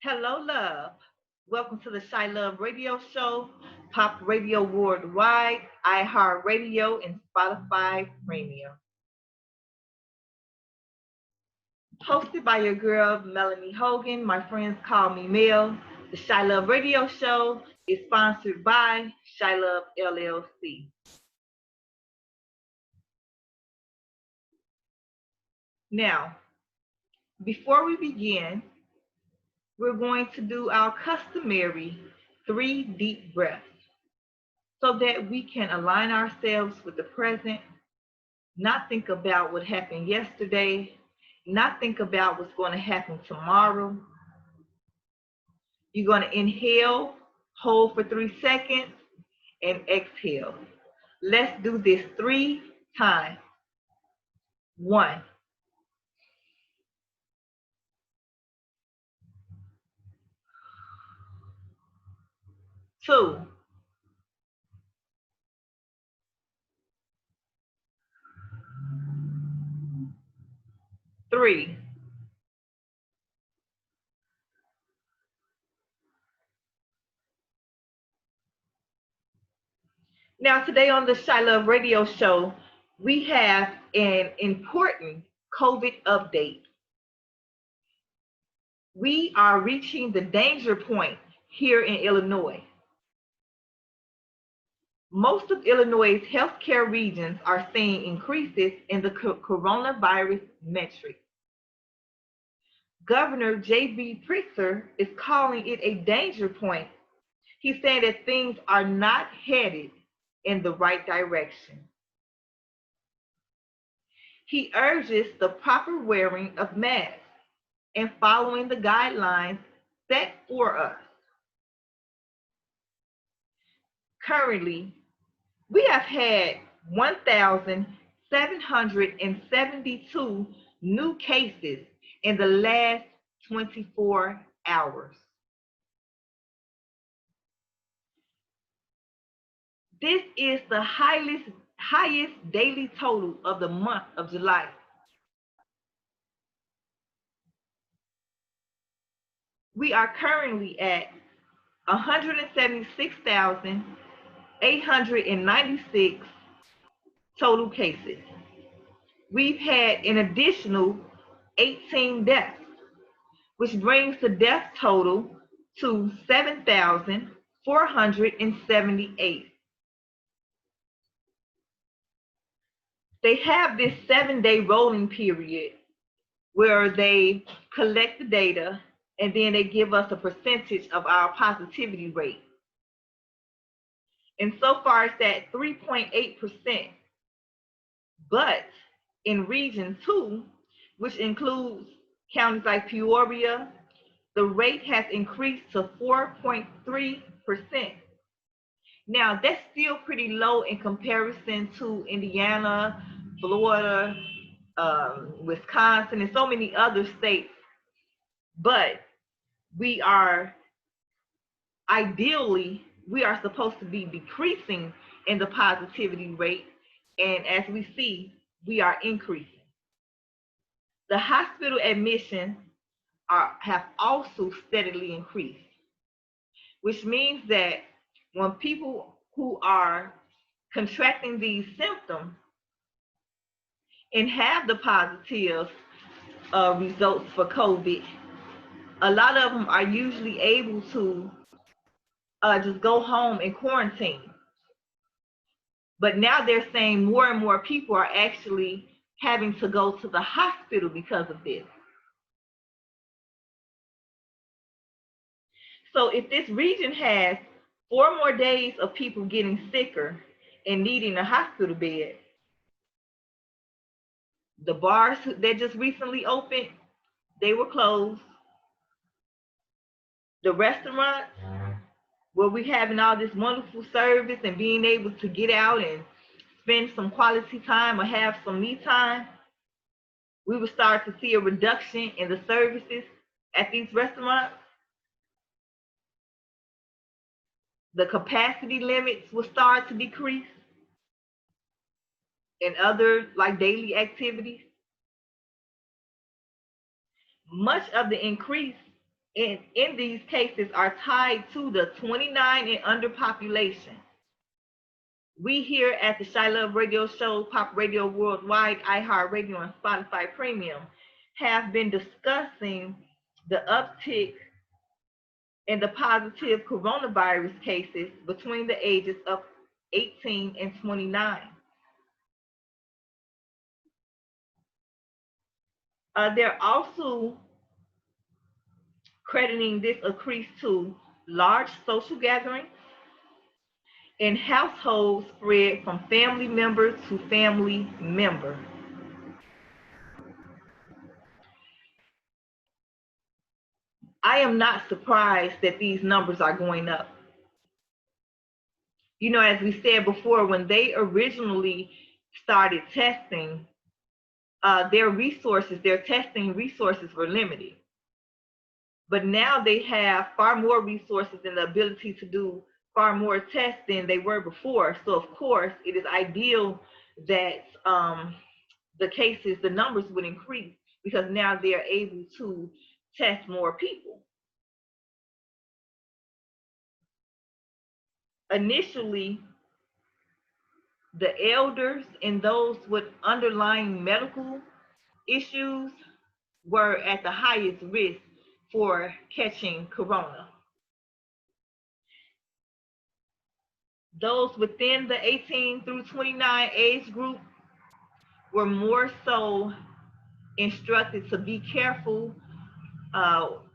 Hello, love. Welcome to the Shy Love Radio Show, Pop Radio Worldwide, iHeartRadio, and Spotify Premium. Hosted by your girl, Melanie Hogan. My friends call me Mel. The Shy Love Radio Show is sponsored by Shy Love LLC. Now, before we begin, we're going to do our customary 3 deep breaths so that we can align ourselves with the present, not think about what happened yesterday, not think about what's going to happen tomorrow. You're going to inhale, hold for 3 seconds, and exhale. Let's do this 3 times. 1, 2, 3. Now, today on the Shy Love Radio Show, we have an important COVID update. We are reaching the danger point here in Illinois. Most of Illinois' healthcare regions are seeing increases in the coronavirus metric. Governor J.B. Pritzker is calling it a danger point. He's saying that things are not headed in the right direction. He urges the proper wearing of masks and following the guidelines set for us. Currently, we have had 1,772 new cases in the last 24 hours. This is the highest daily total of the month of July. We are currently at 176,896 total cases. We've had an additional 18 deaths, which brings the death total to 7,478. They have this 7-day rolling period where they collect the data and then they give us a percentage of our positivity rate. And so far it's at 3.8%. But in Region 2, which includes counties like Peoria, the rate has increased to 4.3%. Now, that's still pretty low in comparison to Indiana, Florida, Wisconsin, and so many other states. But we are supposed to be decreasing in the positivity rate. And as we see, we are increasing. The hospital admissions have also steadily increased, which means that when people who are contracting these symptoms and have the positive results for COVID, a lot of them are usually able to just go home and quarantine. But now they're saying more and more people are actually having to go to the hospital because of this. So if this region has 4 more days of people getting sicker and needing a hospital bed, the bars that just recently opened, they were closed. The restaurants where we having all this wonderful service and being able to get out and spend some quality time or have some me time, we would start to see a reduction in the services at these restaurants. The capacity limits will start to decrease and other like daily activities. Much of the increase in these cases are tied to the 29 and under population. We here at the Shy Love Radio Show, Pop Radio Worldwide, iHeartRadio, and Spotify Premium have been discussing the uptick in the positive coronavirus cases between the ages of 18 and 29. They're also crediting this increase to large social gatherings and households spread from family member to family member. I am not surprised that these numbers are going up. You know, as we said before, when they originally started testing, their testing resources were limited. But now they have far more resources and the ability to do far more tests than they were before. So of course, it is ideal that the numbers would increase because now they're able to test more people. Initially, the elders and those with underlying medical issues were at the highest risk for catching corona. Those within the 18 through 29 age group were more so instructed to be careful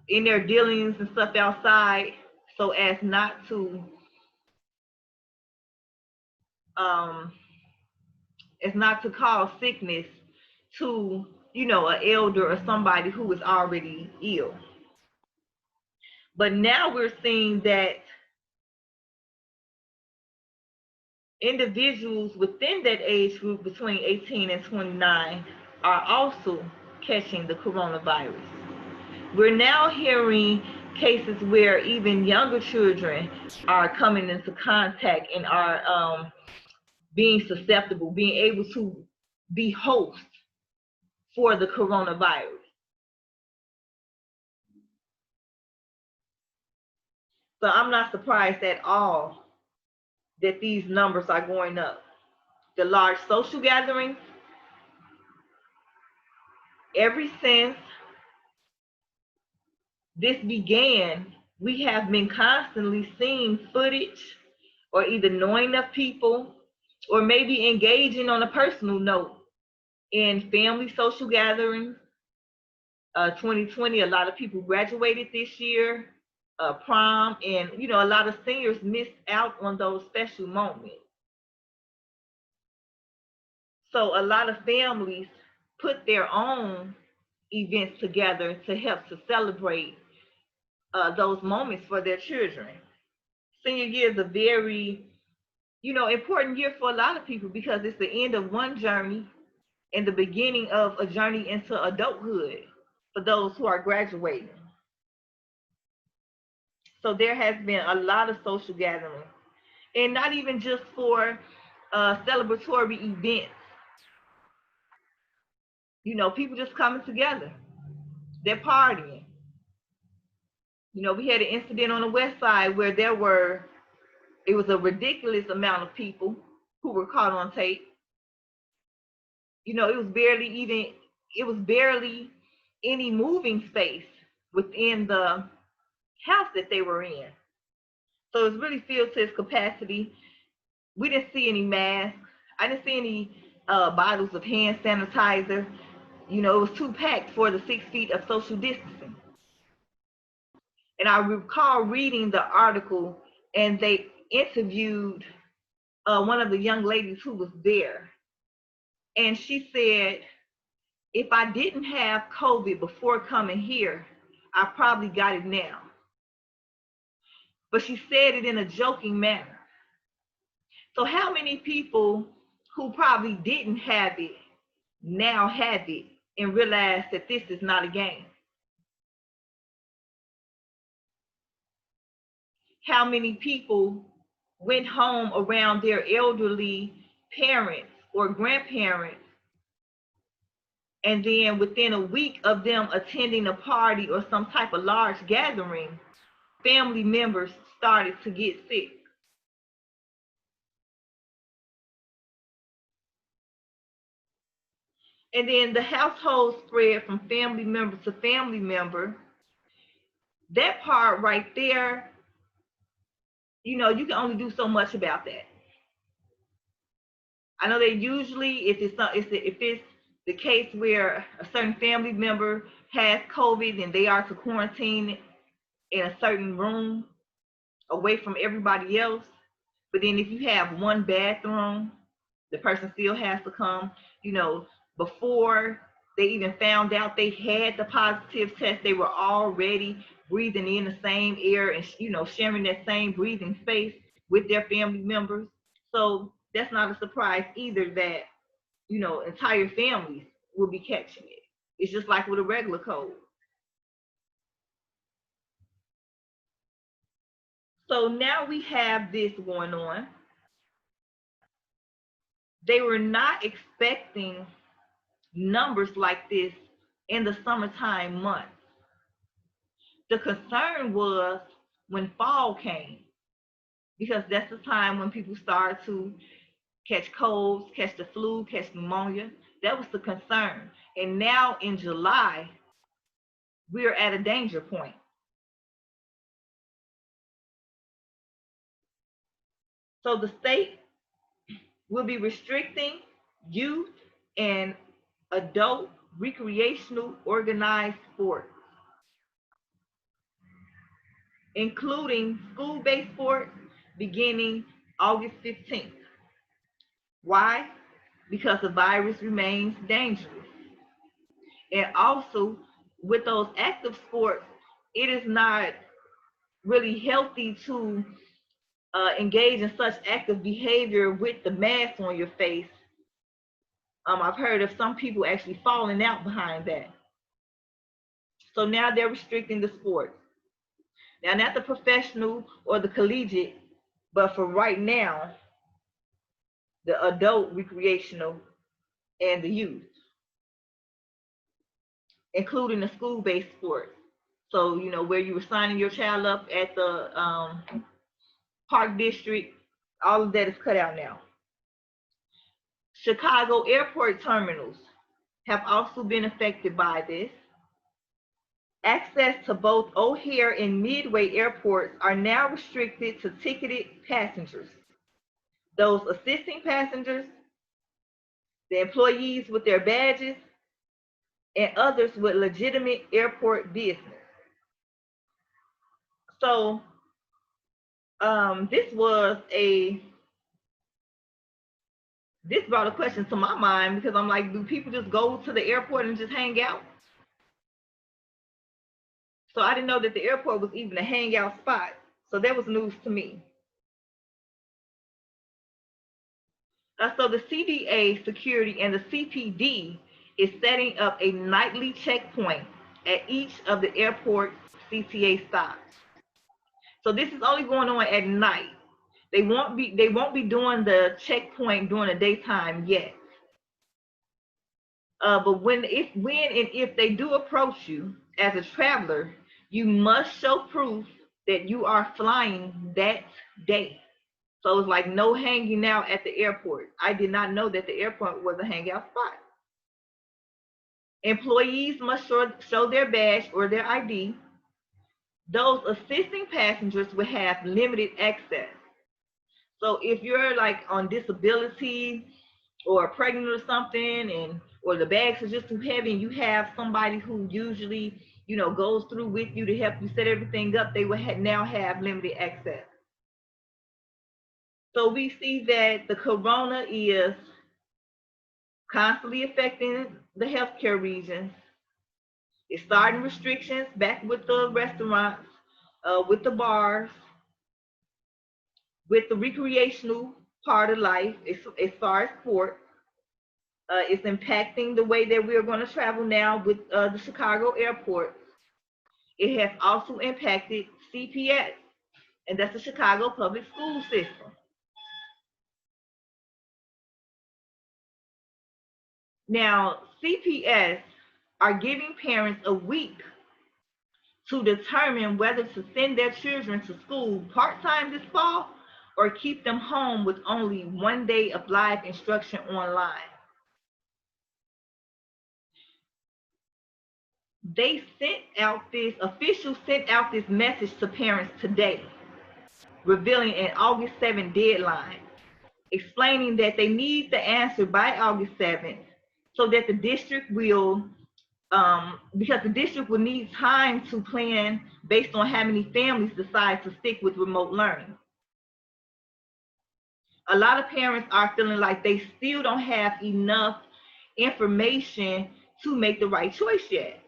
in their dealings and stuff outside so as not to cause sickness to, you know, an elder or somebody who is already ill. But now we're seeing that individuals within that age group between 18 and 29 are also catching the coronavirus. We're now hearing cases where even younger children are coming into contact and are being susceptible, being able to be host for the coronavirus. So I'm not surprised at all that these numbers are going up. The large social gatherings, ever since this began, we have been constantly seeing footage or either knowing of people or maybe engaging on a personal note in family social gatherings. 2020, a lot of people graduated this year, prom, and you know, a lot of seniors missed out on those special moments. So a lot of families put their own events together to help to celebrate those moments for their children. Senior year is a very, you know, important year for a lot of people because it's the end of one journey and the beginning of a journey into adulthood for those who are graduating. So there has been a lot of social gatherings, and not even just for celebratory events. You know, people just coming together. They're partying. You know, we had an incident on the west side where it was a ridiculous amount of people who were caught on tape. You know, it was barely any moving space within the house that they were in. So it was really filled to its capacity. We didn't see any masks. I didn't see any bottles of hand sanitizer. You know, it was too packed for the 6 feet of social distancing. And I recall reading the article, and they interviewed one of the young ladies who was there. And she said, if I didn't have COVID before coming here, I probably got it now. But she said it in a joking manner. So how many people who probably didn't have it now have it and realize that this is not a game? How many people went home around their elderly parents or grandparents And then within a week of them attending a party or some type of large gathering, family members started to get sick. And then the household spread from family member to family member. That part right there, you know, you can only do so much about that. I know that usually if it's the case where a certain family member has COVID and they are to quarantine in a certain room away from everybody else. But then if you have one bathroom, the person still has to come, you know, before they even found out they had the positive test, they were already breathing in the same air and, you know, sharing that same breathing space with their family members. So that's not a surprise either that, you know, entire families will be catching it. It's just like with a regular cold. So now we have this going on. They were not expecting numbers like this in the summertime months. The concern was when fall came, because that's the time when people start to catch colds, catch the flu, catch pneumonia. That was the concern. And now in July, we're at a danger point. So the state will be restricting youth and adult recreational organized sports, including school-based sports beginning August 15th. Why? Because the virus remains dangerous. And also, with those active sports, it is not really healthy to engage in such active behavior with the mask on your face. I've heard of some people actually falling out behind that. So now they're restricting the sport. Now, not the professional or the collegiate, but for right now, the adult recreational and the youth, including the school-based sports. So, you know, where you were signing your child up at the park district, all of that is cut out now. Chicago airport terminals have also been affected by this. Access to both O'Hare and Midway airports are now restricted to ticketed passengers. Those assisting passengers, the employees with their badges, and others with legitimate airport business. So this brought a question to my mind, because I'm like, do people just go to the airport and just hang out? So I didn't know that the airport was even a hangout spot. So that was news to me. So the CDA security and the CPD is setting up a nightly checkpoint at each of the airport CTA stops. So this is only going on at night. They won't be doing the checkpoint during the daytime yet. But when and if they do approach you as a traveler, you must show proof that you are flying that day. So it's like no hanging out at the airport. I did not know that the airport was a hangout spot. Employees must show their badge or their ID. Those assisting passengers will have limited access. So if you're like on disability or pregnant or something, or the bags are just too heavy, and you have somebody who usually, you know, goes through with you to help you set everything up, they will now have limited access. So we see that the corona is constantly affecting the healthcare regions. It's starting restrictions back with the restaurants, with the bars, with the recreational part of life, as far as sports. It's impacting the way that we're going to travel now with the Chicago airport. It has also impacted CPS, and that's the Chicago Public School System. Now, CPS are giving parents a week to determine whether to send their children to school part-time this fall or keep them home with only 1 day of live instruction online. They sent out this message to parents today, revealing an August 7th deadline, explaining that they need the answer by August 7th so that the district will, because the district will need time to plan based on how many families decide to stick with remote learning. A lot of parents are feeling like they still don't have enough information to make the right choice yet,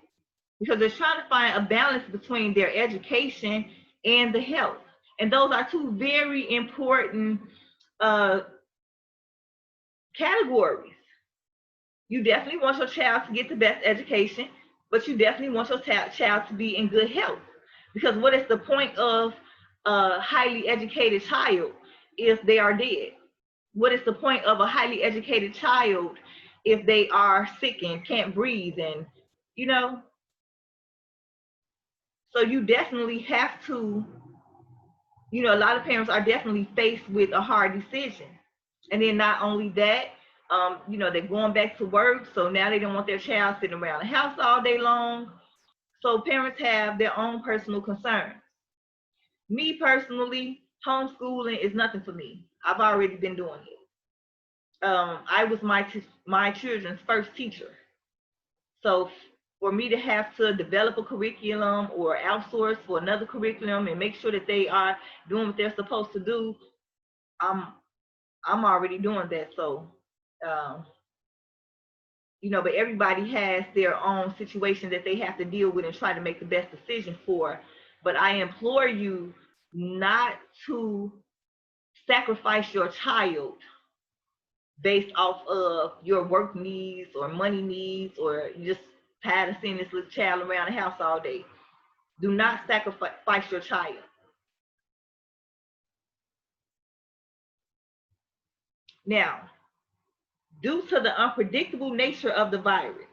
because they're trying to find a balance between their education and the health. And those are two very important categories. You definitely want your child to get the best education, but you definitely want your child to be in good health. Because what is the point of a highly educated child if they are dead? What is the point of a highly educated child if they are sick and can't breathe? And, you know, so you definitely have to, you know, a lot of parents are definitely faced with a hard decision. And then not only that, you know, they're going back to work, so now they don't want their child sitting around the house all day long. So parents have their own personal concerns. Me personally, homeschooling is nothing for me. I've already been doing it. I was my children's first teacher. So for me to have to develop a curriculum or outsource for another curriculum and make sure that they are doing what they're supposed to do, I'm already doing that. So, you know, but everybody has their own situation that they have to deal with and try to make the best decision for. But I implore you not to sacrifice your child based off of your work needs or money needs, or you just tired of seeing this little child around the house all day. Do not sacrifice your child. Now, due to the unpredictable nature of the virus,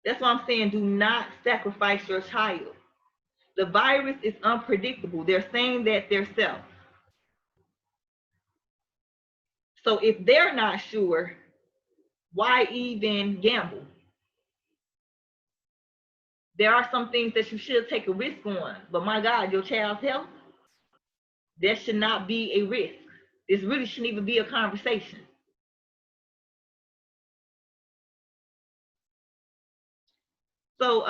that's why I'm saying do not sacrifice your child. The virus is unpredictable. They're saying that themselves. So if they're not sure, why even gamble? There are some things that you should take a risk on, but my God, your child's health, that should not be a risk. This really shouldn't even be a conversation. So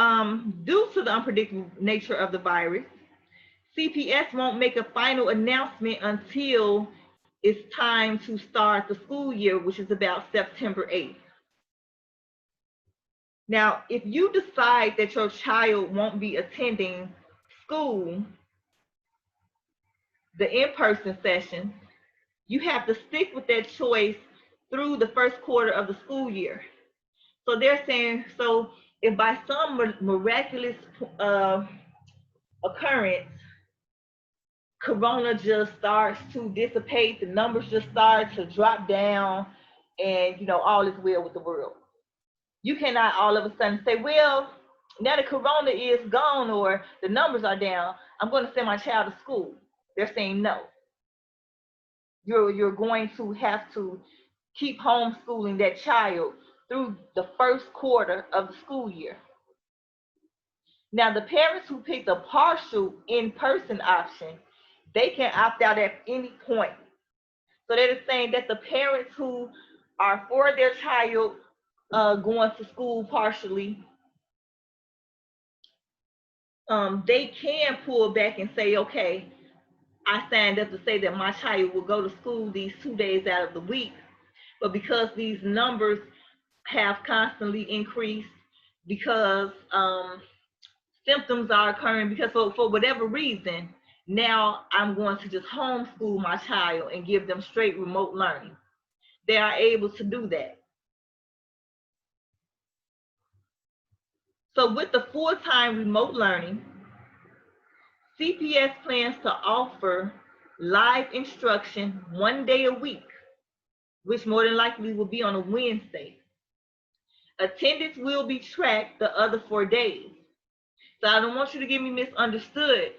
due to the unpredictable nature of the virus, CPS won't make a final announcement until it's time to start the school year, which is about September 8th. Now, if you decide that your child won't be attending school, the in-person session, you have to stick with that choice through the first quarter of the school year. So they're saying, so if by some miraculous occurrence, Corona just starts to dissipate, the numbers just start to drop down, and you know, all is well with the world. You cannot all of a sudden say, well, now the Corona is gone or the numbers are down, I'm going to send my child to school. They're saying no. You're going to have to keep homeschooling that child through the first quarter of the school year. Now, the parents who pick the partial in-person option, they can opt out at any point. So they're saying that the parents who are for their child going to school partially, they can pull back and say, okay, I signed up to say that my child will go to school these 2 days out of the week. But because these numbers have constantly increased, because symptoms are occurring, because for whatever reason, now I'm going to just homeschool my child and give them straight remote learning. They are able to do that. So with the full-time remote learning, CPS plans to offer live instruction 1 day a week, which more than likely will be on a Wednesday. Attendance will be tracked the other 4 days. So I don't want you to get me misunderstood.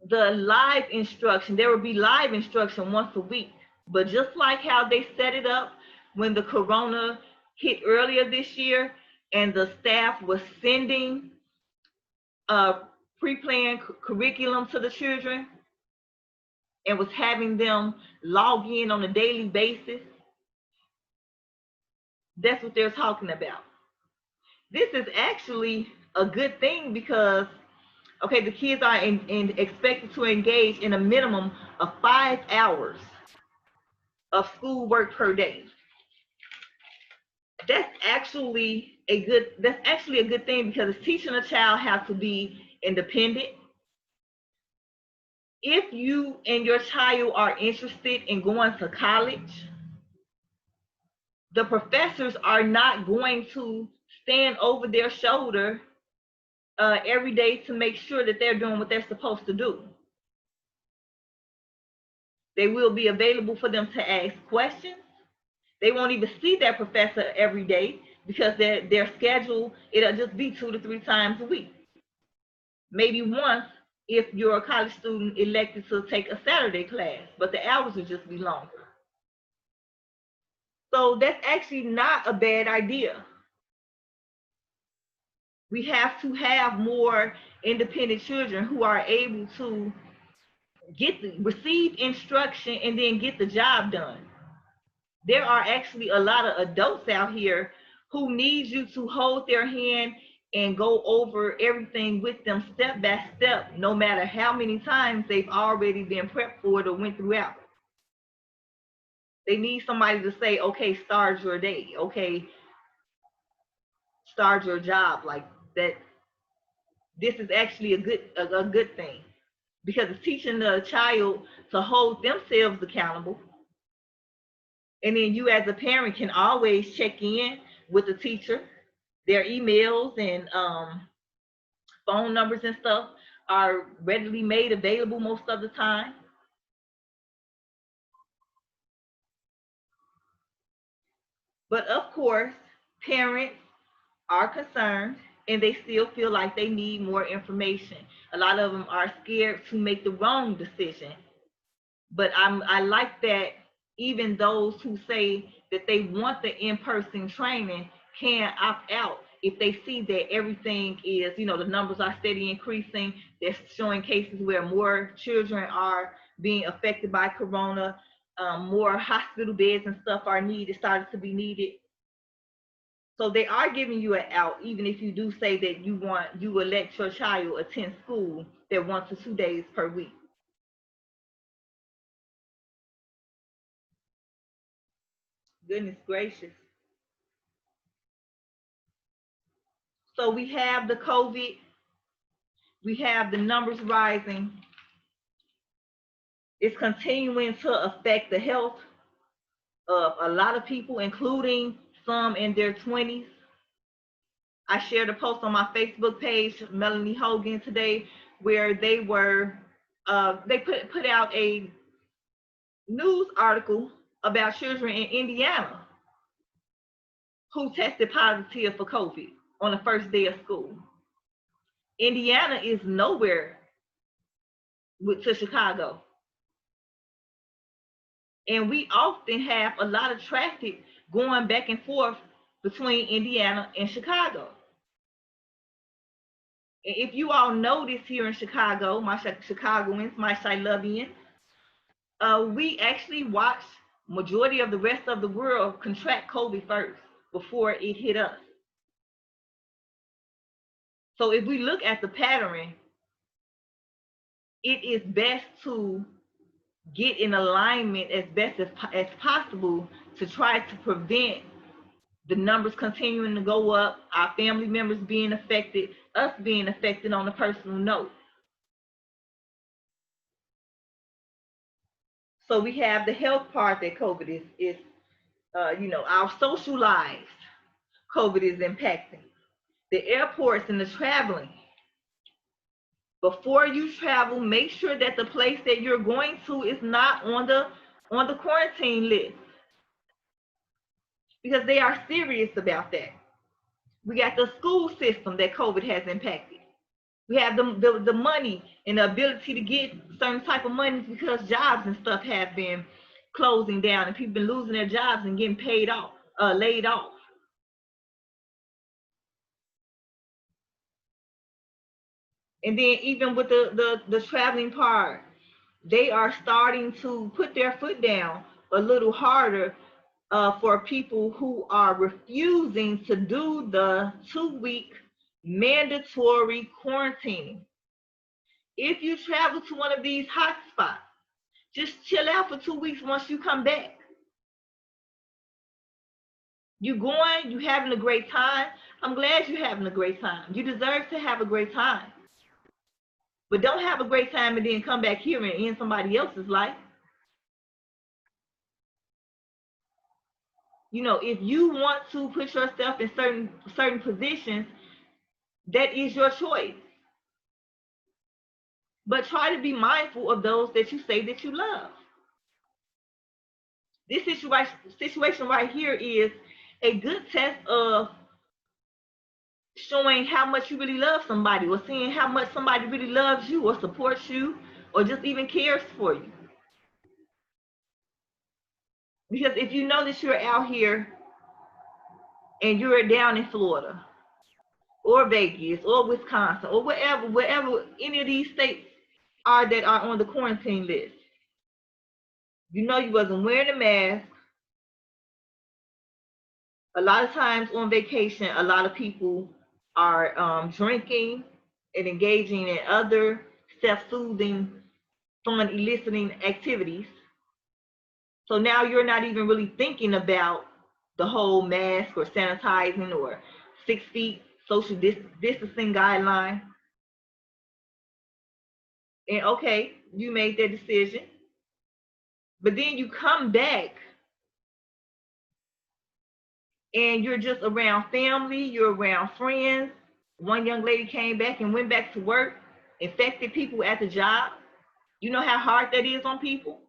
The live instruction, there will be live instruction once a week. But just like how they set it up when the corona hit earlier this year and the staff was sending pre-planned curriculum to the children and was having them log in on a daily basis, that's what they're talking about. This is actually a good thing because, okay, the kids are expected to engage in a minimum of 5 hours of school work per day. That's actually a good thing because teaching a child has to be independent. If you and your child are interested in going to college, the professors are not going to stand over their shoulder every day to make sure that they're doing what they're supposed to do. They will be available for them to ask questions. They won't even see their professor every day because their schedule, it'll just be 2 to 3 times a week. Maybe once if you're a college student elected to take a Saturday class, but the hours will just be longer. So that's actually not a bad idea. We have to have more independent children who are able to receive instruction and then get the job done. There are actually a lot of adults out here who need you to hold their hand and go over everything with them step by step, no matter how many times they've already been prepped for it or went throughout. They need somebody to say, okay, start your day. Okay, start your job. Like that. This is actually a good thing because it's teaching the child to hold themselves accountable. And then you as a parent can always check in with the teacher. Their emails and phone numbers and stuff are readily made available most of the time. But of course, parents are concerned and they still feel like they need more information. A lot of them are scared to make the wrong decision. But I like that even those who say that they want the in-person training can opt out if they see that everything is, the numbers are steady increasing. They're showing cases where more children are being affected by corona, more hospital beds and stuff are started to be needed. So they are giving you an out, even if you do say that you will let your child attend school that 1 to 2 days per week. Goodness gracious. So we have the COVID, we have the numbers rising. It's continuing to affect the health of a lot of people, including some in their 20s. I shared a post on my Facebook page, Melanie Hogan, today, where they put out a news article about children in Indiana who tested positive for COVID on the first day of school. Indiana is nowhere to Chicago. And we often have a lot of traffic going back and forth between Indiana and Chicago. And if you all notice here in Chicago, my Chicagoans, my Chilovians, we actually watched majority of the rest of the world contract COVID first before it hit us. So if we look at the pattern, it is best to get in alignment as best as possible to try to prevent the numbers continuing to go up, our family members being affected, us being affected on a personal note. So we have the health part that COVID is our social lives, COVID is impacting. The airports and the traveling. Before you travel, make sure that the place that you're going to is not on the quarantine list. because they are serious about that. We got the school system that COVID has impacted. We have the money and the ability to get certain type of money because jobs and stuff have been closing down and people been losing their jobs and getting paid off, laid off. And then even with the traveling part, they are starting to put their foot down a little harder for people who are refusing to do the 2-week mandatory quarantine. If you travel to one of these hotspots, just chill out for 2 weeks once you come back. You going, you having a great time. I'm glad you're having a great time. You deserve to have a great time. But don't have a great time and then come back here and end somebody else's life. You know, if you want to put yourself in certain positions, that is your choice. But try to be mindful of those that you say that you love. This situation right here is a good test of showing how much you really love somebody, or seeing how much somebody really loves you or supports you or just even cares for you. Because if you know that you're out here and you're down in Florida or Vegas or Wisconsin or wherever any of these states are that are on the quarantine list, you know you wasn't wearing a mask. A lot of times on vacation, a lot of people are drinking and engaging in other self-soothing, fun, eliciting activities. So now you're not even really thinking about the whole mask or sanitizing or 6 feet social distancing guideline. And okay, you made that decision. But then you come back and you're just around family, you're around friends. One young lady came back and went back to work, infected people at the job. You know how hard that is on people?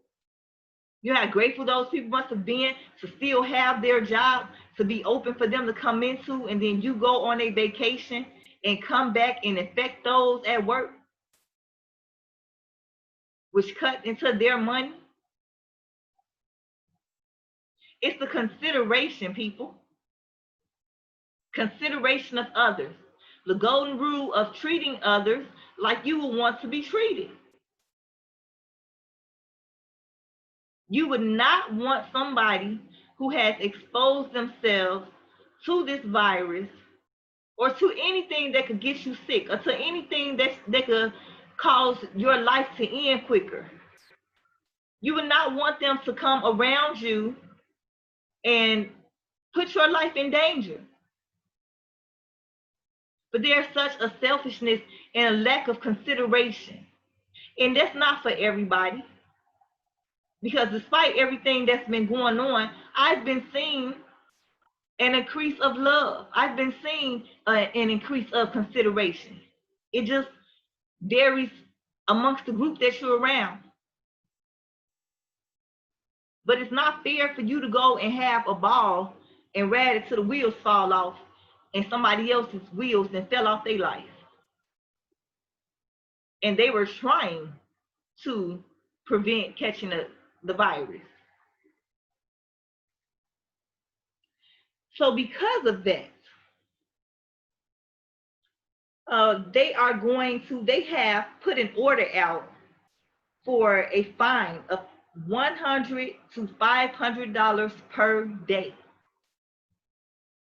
You know how grateful those people must have been to still have their job, to be open for them to come into, and then you go on a vacation and come back and infect those at work, which cut into their money. It's the consideration, people. Consideration of others. The golden rule of treating others like you would want to be treated. You would not want somebody who has exposed themselves to this virus or to anything that could get you sick or to anything that could cause your life to end quicker. You would not want them to come around you and put your life in danger. But there's such a selfishness and a lack of consideration. And that's not for everybody. Because despite everything that's been going on, I've been seeing an increase of love. I've been seeing an increase of consideration. It just varies amongst the group that you're around. But it's not fair for you to go and have a ball and ride it till the wheels fall off and somebody else's wheels then fell off their life. And they were trying to prevent catching the virus. So because of that, they have put an order out for a fine of $100 to $500 per day.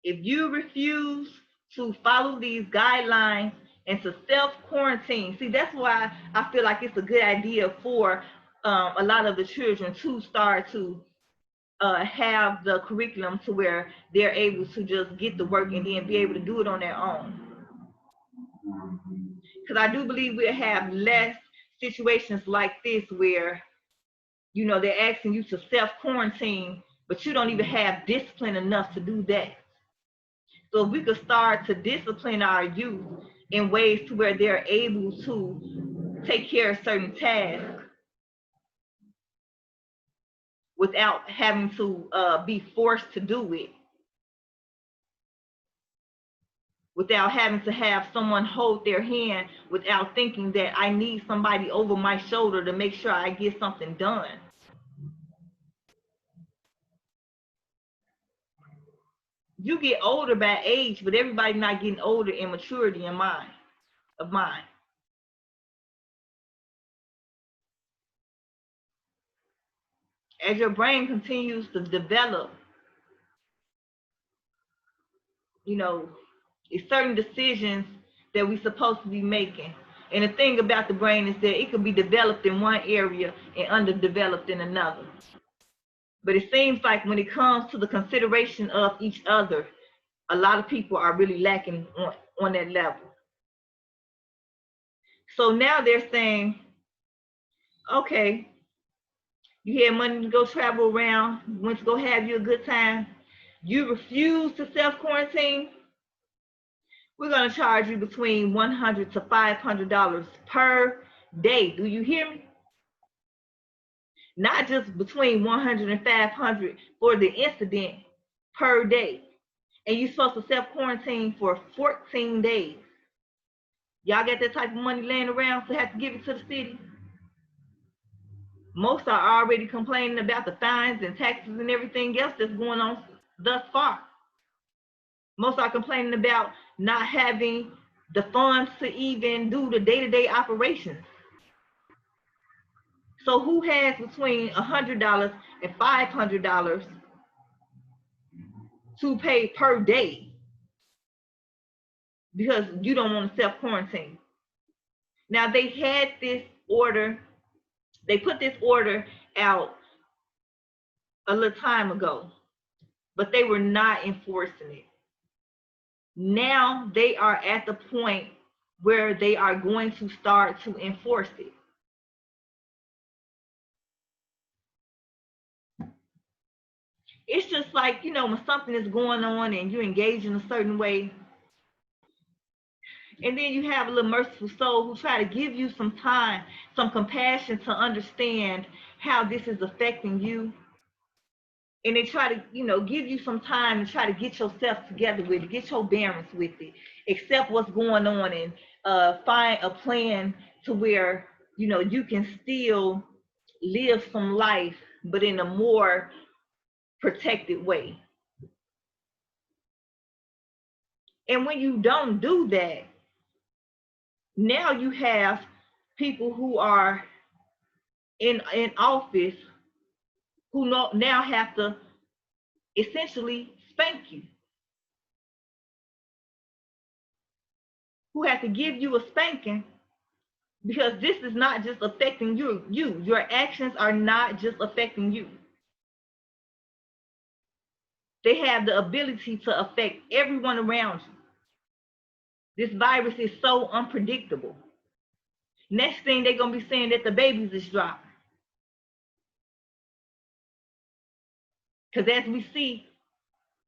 If you refuse to follow these guidelines and to self-quarantine, see, that's why I feel like it's a good idea for a lot of the children to start to have the curriculum to where they're able to just get the work and then be able to do it on their own. Because I do believe we'll have less situations like this where, you know, they're asking you to self-quarantine, but you don't even have discipline enough to do that. So if we could start to discipline our youth in ways to where they're able to take care of certain tasks without having to be forced to do it, without having to have someone hold their hand, without thinking that I need somebody over my shoulder to make sure I get something done. You get older by age, but everybody not getting older in maturity of mind. As your brain continues to develop, it's certain decisions that we're supposed to be making. And the thing about the brain is that it could be developed in one area and underdeveloped in another. But it seems like when it comes to the consideration of each other, a lot of people are really lacking on that level. So now they're saying, okay, you had money to go travel around, went to go have you a good time, you refuse to self-quarantine, we're going to charge you between $100 to $500 per day. Do you hear me? Not just between 100 and 500 for the incident, per day. And you're supposed to self-quarantine for 14 days. Y'all got that type of money laying around to have to give it to the city? Most are already complaining about the fines and taxes and everything else that's going on thus far. Most are complaining about not having the funds to even do the day-to-day operations. So who has between $100 and $500 to pay per day because you don't want to self-quarantine? Now they had this order, they put this order out a little time ago, but they were not enforcing it. Now they are at the point where they are going to start to enforce it. It's just like, when something is going on and you engage in a certain way, and then you have a little merciful soul who try to give you some time, some compassion to understand how this is affecting you. And they try to, give you some time and try to get yourself together with it, get your bearings with it, accept what's going on, and find a plan to where, you can still live some life, but in a more protected way. And when you don't do that, now you have people who are in office who now have to essentially spank you, who have to give you a spanking, because this is not just affecting you. Your actions are not just affecting you. They have the ability to affect everyone around you. This virus is so unpredictable. Next thing they're going to be saying that the babies is dropping. Because as we see,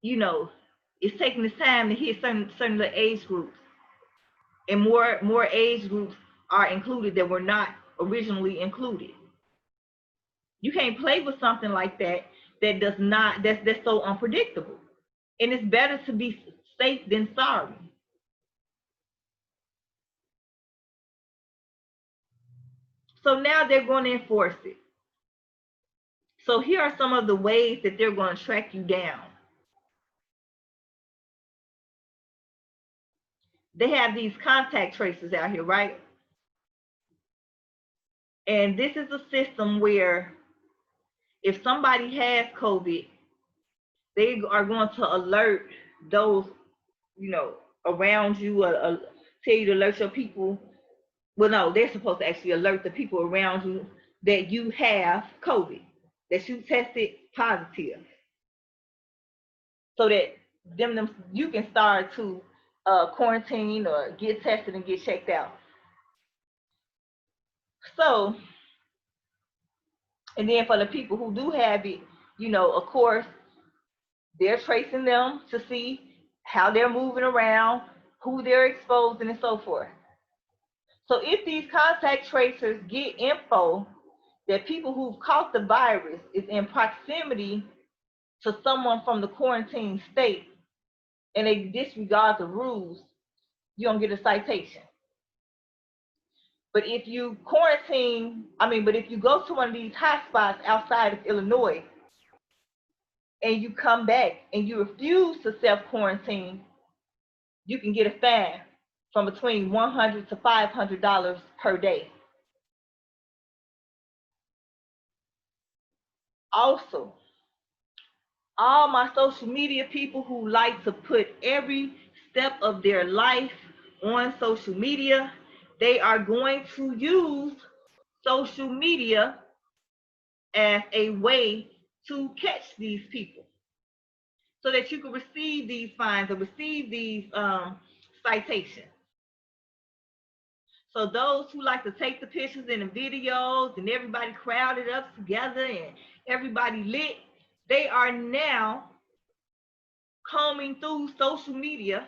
it's taking this time to hit certain little age groups. And more age groups are included that were not originally included. You can't play with something like that that's so unpredictable. And it's better to be safe than sorry. So now they're going to enforce it. So here are some of the ways that they're going to track you down. They have these contact tracers out here, right? And this is a system where if somebody has COVID, they are going to alert those, around you, tell you to alert your people. Well, no, they're supposed to actually alert the people around you that you have COVID, that you tested positive, so that you can start to quarantine or get tested and get checked out. So, and then for the people who do have it, of course, they're tracing them to see how they're moving around, who they're exposing, and so forth. So if these contact tracers get info that people who've caught the virus is in proximity to someone from the quarantine state, and they disregard the rules, you don't get a citation. But if you quarantine, but if you go to one of these hotspots outside of Illinois and you come back and you refuse to self-quarantine, you can get a fine from between $100 to $500 per day. Also, all my social media people who like to put every step of their life on social media, they are going to use social media as a way to catch these people so that you can receive these fines or receive these citations. So those who like to take the pictures and the videos and everybody crowded up together and everybody lit, they are now combing through social media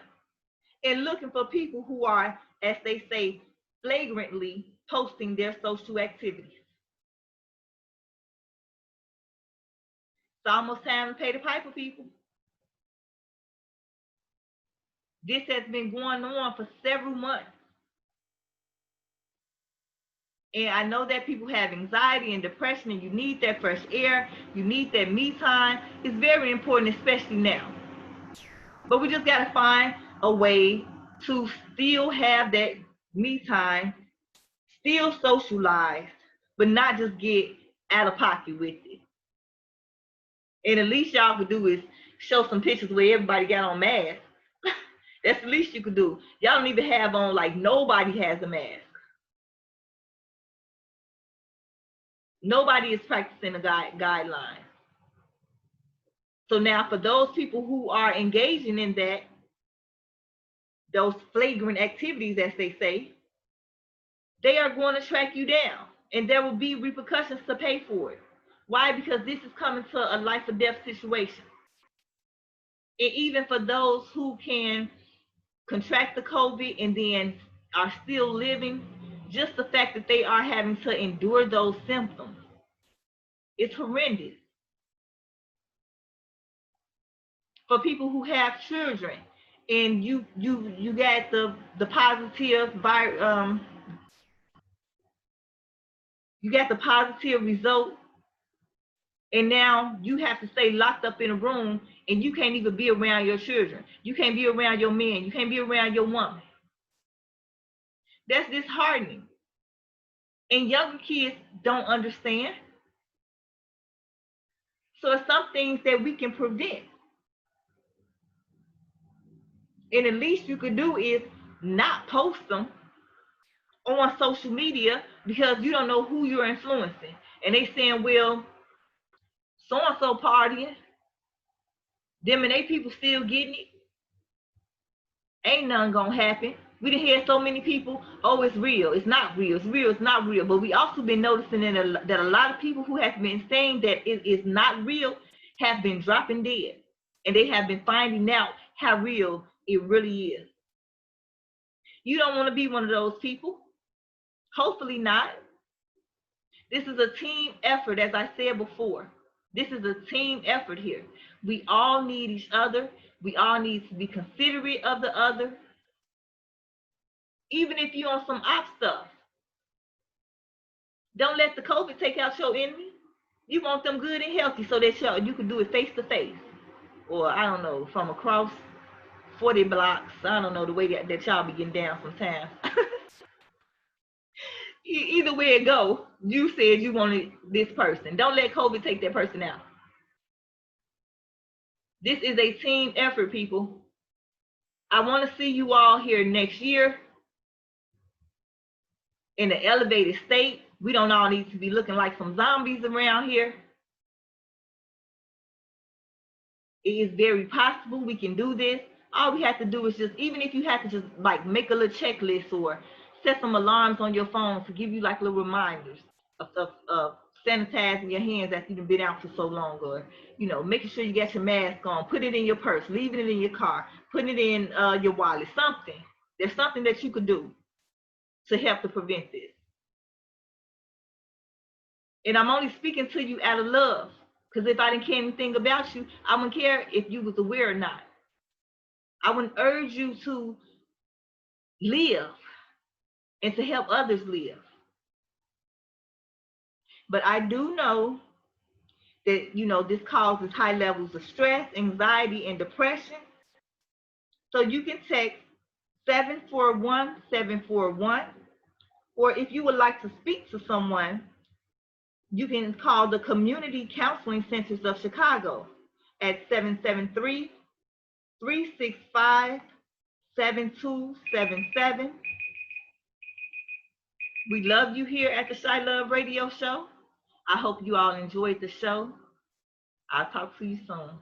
and looking for people who are, as they say, flagrantly posting their social activities. It's almost time to pay the piper, people. This has been going on for several months. And I know that people have anxiety and depression, and you need that fresh air. You need that me time. It's very important, especially now. But we just got to find a way to still have that me time, still socialize, but not just get out of pocket with it. And the least y'all could do is show some pictures where everybody got on masks. That's the least you could do. Y'all don't even have on, like, nobody has a mask. Nobody is practicing the guidelines. So now for those people who are engaging in that, those flagrant activities, as they say, they are going to track you down and there will be repercussions to pay for it. Why? Because this is coming to a life or death situation. And even for those who can contract the COVID and then are still living, just the fact that they are having to endure those symptoms, it's horrendous. For people who have children and you got the positive you got the positive result, and now you have to stay locked up in a room and you can't even be around your children. You can't be around your men. You can't be around your woman. That's disheartening. And younger kids don't understand. So it's some things that we can prevent. And the least you could do is not post them on social media because you don't know who you're influencing. And they saying, well, so-and-so partying, them and they people still getting it. Ain't nothing gonna happen. We done hear so many people, oh, it's real, it's not real, it's real, it's not real. But we also been noticing that a lot of people who have been saying that it is not real have been dropping dead. And they have been finding out how real it really is. You don't want to be one of those people. Hopefully not. This is a team effort, as I said before. This is a team effort here. We all need each other. We all need to be considerate of the other. Even if you're on some op stuff, don't let the COVID take out your enemy. You want them good and healthy so that you can do it face to face. Or, I don't know, from across 40 blocks. I don't know the way that y'all be getting down sometimes. Either way it go, you said you wanted this person. Don't let COVID take that person out. This is a team effort, people. I want to see you all here next year in an elevated state. We don't all need to be looking like some zombies around here. It is very possible we can do this. All we have to do is just, even if you have to just like make a little checklist or set some alarms on your phone to give you like little reminders of sanitizing your hands after you've been out for so long, or making sure you got your mask on, put it in your purse, leaving it in your car, putting it in your wallet, something. There's something that you could do to help to prevent this. And I'm only speaking to you out of love, because if I didn't care anything about you, I wouldn't care if you was aware or not. I wouldn't urge you to live and to help others live. But I do know that, this causes high levels of stress, anxiety, and depression. So you can text 741-741, or if you would like to speak to someone, you can call the Community Counseling Centers of Chicago at 773-365-7277. We love you here at the Shy Love Radio Show. I hope you all enjoyed the show. I'll talk to you soon.